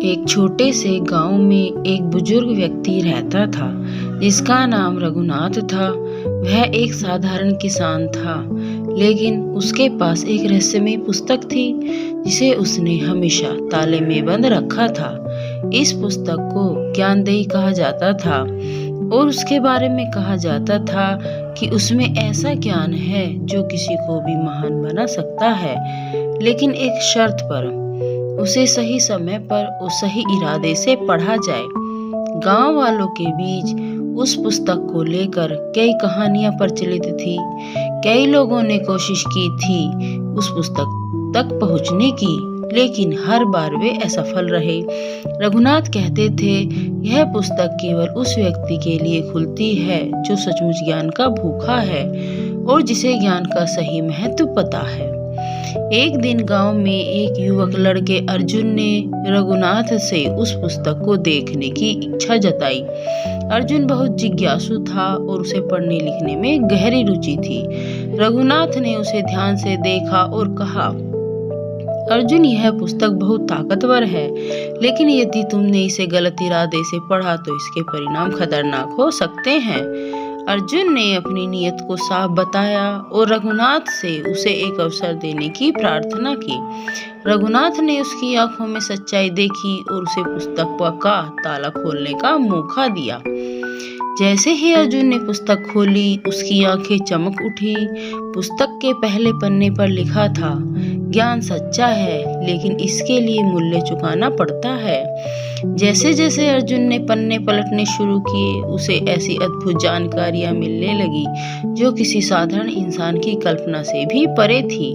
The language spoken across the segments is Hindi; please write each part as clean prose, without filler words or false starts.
एक छोटे से गांव में एक बुजुर्ग व्यक्ति रहता था जिसका नाम रघुनाथ था। वह एक साधारण किसान था, लेकिन उसके पास एक रहस्यमय पुस्तक थी जिसे उसने हमेशा ताले में बंद रखा था। इस पुस्तक को ज्ञानदेही कहा जाता था और उसके बारे में कहा जाता था कि उसमें ऐसा ज्ञान है जो किसी को भी महान बना सकता है, लेकिन एक शर्त पर, उसे सही समय पर और सही इरादे से पढ़ा जाए। गांव वालों के बीच उस पुस्तक को लेकर कई कहानियां प्रचलित थी। कई लोगों ने कोशिश की थी उस पुस्तक तक पहुंचने की, लेकिन हर बार वे असफल रहे। रघुनाथ कहते थे, यह पुस्तक केवल उस व्यक्ति के लिए खुलती है जो सचमुच ज्ञान का भूखा है और जिसे ज्ञान का सही महत्व पता है। एक दिन गांव में एक युवक लड़के अर्जुन ने रघुनाथ से उस पुस्तक को देखने की इच्छा जताई। अर्जुन बहुत जिज्ञासु था और उसे पढ़ने लिखने में गहरी रुचि थी। रघुनाथ ने उसे ध्यान से देखा और कहा, अर्जुन, यह पुस्तक बहुत ताकतवर है, लेकिन यदि तुमने इसे गलत इरादे से पढ़ा तो इसके परिणाम खतरनाक हो सकते हैं। अर्जुन ने अपनी नीयत को साफ बताया और रघुनाथ से उसे एक अवसर देने की प्रार्थना की। रघुनाथ ने उसकी आंखों में सच्चाई देखी और उसे पुस्तक का ताला खोलने का मौका दिया। जैसे ही अर्जुन ने पुस्तक खोली, उसकी आंखें चमक उठी। पुस्तक के पहले पन्ने पर लिखा था, ज्ञान सच्चा है, लेकिन इसके लिए मूल्य चुकाना पड़ता है। जैसे जैसे अर्जुन ने पन्ने पलटने शुरू किए, उसे ऐसी अद्भुत जानकारियां मिलने लगी जो किसी साधारण इंसान की कल्पना से भी परे थी।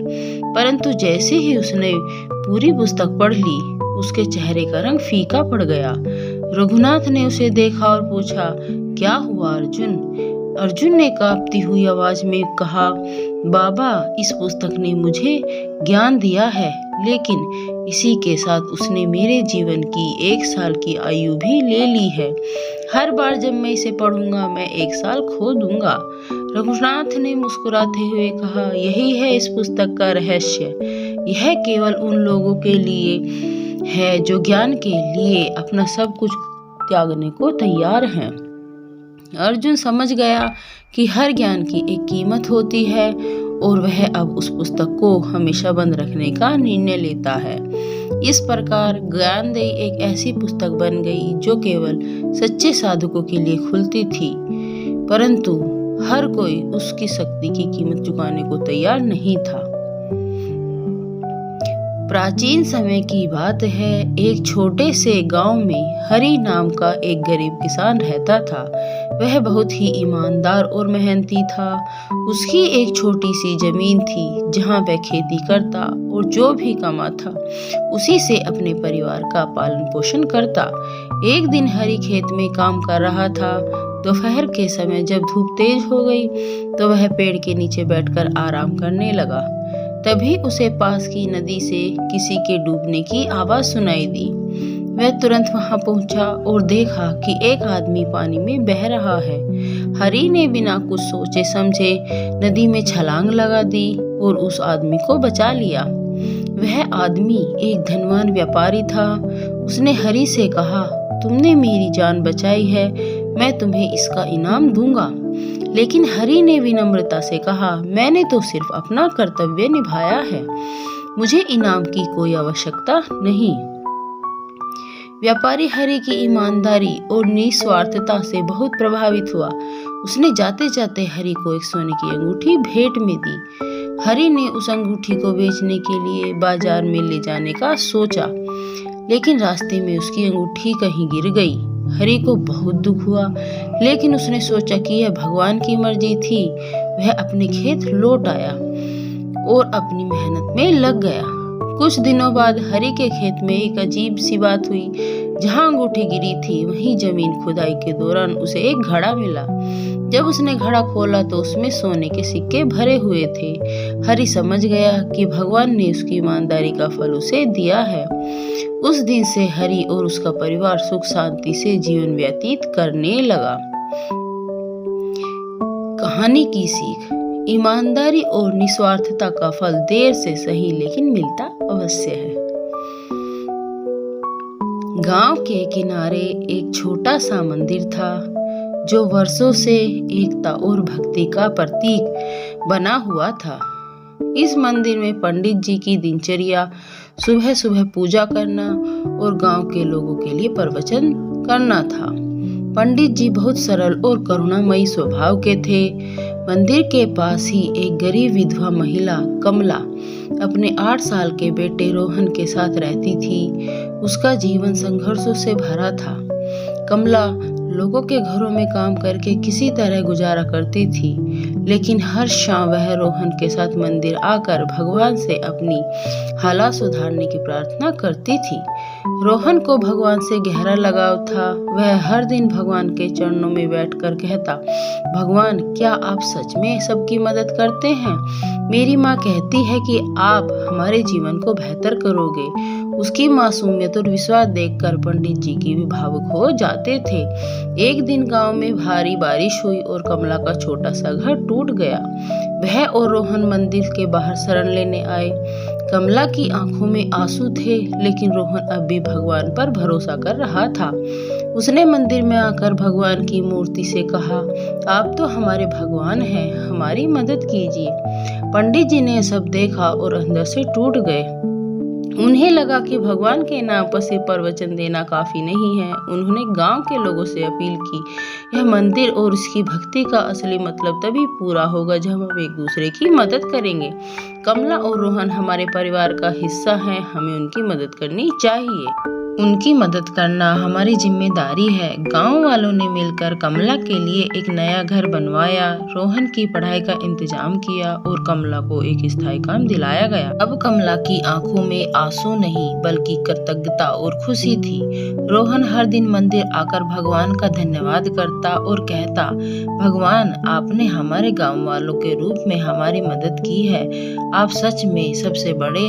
परंतु जैसे ही उसने पूरी पुस्तक पढ़ ली, उसके चेहरे का रंग फीका पड़ गया। रघुनाथ ने उसे देखा और पूछा, क्या हुआ अर्जुन? अर्जुन ने कांपती हुई आवाज में कहा, बाबा, इस पुस्तक ने मुझे ज्ञान दिया है, लेकिन इसी के साथ उसने मेरे जीवन की 1 साल की आयु भी ले ली है। हर बार जब मैं इसे पढ़ूंगा, मैं 1 साल खो दूंगा। रघुनाथ ने मुस्कुराते हुए कहा, यही है इस पुस्तक का रहस्य। यह केवल उन लोगों के लिए है जो ज्ञान के लिए अपना सब कुछ त्यागने को तैयार हैं। अर्जुन समझ गया कि हर ज्ञान की एक कीमत होती है और वह अब उस पुस्तक को हमेशा बंद रखने का निर्णय लेता है। इस प्रकार ज्ञानदेही एक ऐसी पुस्तक बन गई जो केवल सच्चे साधकों के लिए खुलती थी, परंतु हर कोई उसकी शक्ति की कीमत चुकाने को तैयार नहीं था। प्राचीन समय की बात है, एक छोटे से गांव में हरि नाम का एक गरीब किसान रहता था। वह बहुत ही ईमानदार और मेहनती था। उसकी एक छोटी सी जमीन थी जहां वह खेती करता और जो भी कमाता उसी से अपने परिवार का पालन पोषण करता। एक दिन हरि खेत में काम कर रहा था। दोपहर के समय जब धूप तेज हो गई तो वह पेड़ के नीचे बैठकर आराम करने लगा। तभी उसे पास की नदी से किसी के डूबने की आवाज सुनाई दी। वह तुरंत वहां पहुंचा और देखा कि एक आदमी पानी में बह रहा है। हरि ने बिना कुछ सोचे समझे नदी में छलांग लगा दी और उस आदमी को बचा लिया। वह आदमी एक धनवान व्यापारी था। उसने हरि से कहा, तुमने मेरी जान बचाई है, मैं तुम्हें इसका इनाम दूंगा। लेकिन हरि ने विनम्रता से कहा, मैंने तो सिर्फ अपना कर्तव्य निभाया है, मुझे इनाम की कोई आवश्यकता नहीं। व्यापारी हरि की ईमानदारी और निस्वार्थता से बहुत प्रभावित हुआ। उसने जाते जाते हरि को एक सोने की अंगूठी भेंट में दी। हरि ने उस अंगूठी को बेचने के लिए बाजार में ले जाने का सोचा, लेकिन रास्ते में उसकी अंगूठी कहीं गिर गई। हरि को बहुत दुख हुआ, लेकिन उसने सोचा कि यह भगवान की मर्जी थी। वह अपने खेत लौट आया और अपनी मेहनत में लग गया। कुछ दिनों बाद हरि के खेत में एक अजीब सी बात हुई। जहां अंगूठी गिरी थी वहीं जमीन खुदाई के दौरान उसे एक घड़ा मिला। जब उसने घड़ा खोला तो उसमें सोने के सिक्के भरे हुए थे। हरि समझ गया कि भगवान ने उसकी ईमानदारी का फल उसे दिया है। उस दिन से हरि और उसका परिवार सुख शांति से जीवन व्यतीत करने लगा। कहानी की सीख, ईमानदारी और निस्वार्थता का फल देर से सही लेकिन मिलता अवश्य है। गांव के किनारे एक छोटा सा मंदिर था जो वर्षों से एकता और भक्ति का प्रतीक बना हुआ था। इस मंदिर में पंडित जी की दिनचर्या सुबह सुबह पूजा करना और गांव के लोगों के लिए प्रवचन करना था। पंडित जी बहुत सरल और करुणामयी स्वभाव के थे। मंदिर के पास ही एक गरीब विधवा महिला कमला अपने 8 साल के बेटे रोहन के साथ रहती थी। उसका जीवन संघर्षों से भरा था। कमला लोगों के घरों में काम करके किसी तरह गुजारा करती थी, लेकिन हर शाम वह रोहन के साथ मंदिर आकर भगवान से अपनी हालात सुधारने की प्रार्थना करती थी। रोहन को भगवान से गहरा लगाव था। वह हर दिन भगवान के चरणों में बैठकर कहता, भगवान, क्या आप सच में सबकी मदद करते हैं? मेरी माँ कहती है कि आप हमारे जीवन को बेहतर करोगे। उसकी मासूमियत और विश्वास देखकर पंडित जी की भी भावुक हो जाते थे। एक दिन गांव में भारी बारिश हुई और कमला का छोटा सा घर टूट गया। वह और रोहन मंदिर के बाहर शरण लेने आए। कमला की आंखों में आंसू थे, लेकिन रोहन अब भी भगवान पर भरोसा कर रहा था। उसने मंदिर में आकर भगवान की मूर्ति से कहा, आप तो हमारे भगवान हैं, हमारी मदद कीजिए। पंडित जी ने सब देखा और अंदर से टूट गए। उन्हें लगा कि भगवान के नाम पर सिर्फ प्रवचन देना काफी नहीं है। उन्होंने गांव के लोगों से अपील की, यह मंदिर और इसकी भक्ति का असली मतलब तभी पूरा होगा जब हम एक दूसरे की मदद करेंगे। कमला और रोहन हमारे परिवार का हिस्सा हैं, हमें उनकी मदद करनी चाहिए। उनकी मदद करना हमारी जिम्मेदारी है। गांव वालों ने मिलकर कमला के लिए एक नया घर बनवाया, रोहन की पढ़ाई का इंतजाम किया और कमला को एक स्थायी काम दिलाया गया। अब कमला की आंखों में आंसू नहीं बल्कि कृतज्ञता और खुशी थी। रोहन हर दिन मंदिर आकर भगवान का धन्यवाद करता और कहता, भगवान, आपने हमारे गांव वालों के रूप में हमारी मदद की है। आप सच में सबसे बड़े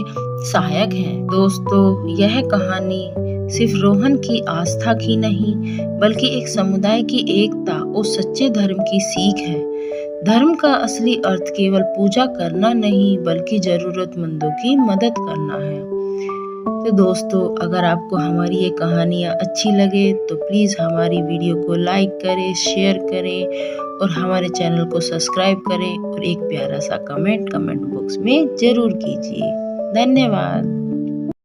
सहायक हैं। दोस्तों, यह कहानी सिर्फ रोहन की आस्था की नहीं बल्कि एक समुदाय की एकता और सच्चे धर्म की सीख है। धर्म का असली अर्थ केवल पूजा करना नहीं बल्कि जरूरतमंदों की मदद करना है। तो दोस्तों, अगर आपको हमारी ये कहानियाँ अच्छी लगे तो प्लीज़ हमारी वीडियो को लाइक करें, शेयर करें और हमारे चैनल को सब्सक्राइब करें और एक प्यारा सा कमेंट बॉक्स में ज़रूर कीजिए। धन्यवाद।